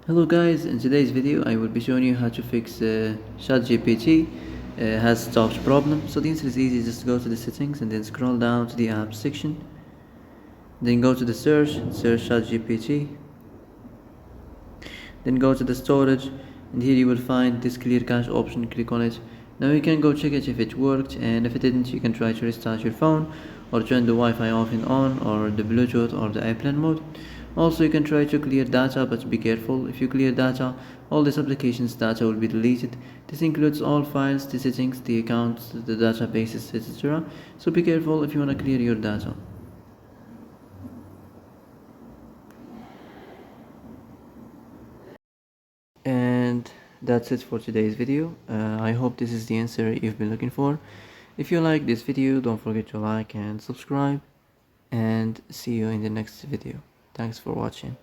Hello guys, in today's video I will be showing you how to fix Chatgpt has stopped problem. So the answer is easy, just go to the settings and then scroll down to the apps section. Then go to the search Chatgpt. Then go to the storage and here you will find this clear cache option, click on it. Now you can go check it if it worked, and if it didn't you can try to restart your phone or turn the Wi-Fi off and on, or the Bluetooth or the airplane mode. Also you can try to clear data, but be careful. If you clear data, all this application's data will be deleted. This includes all files, the settings, the accounts, the databases, etc. So be careful if you want to clear your data. And that's it for today's video. I hope this is the answer you've been looking for. If you like this video, don't forget to like and subscribe, and see you in the next video. Thanks for watching.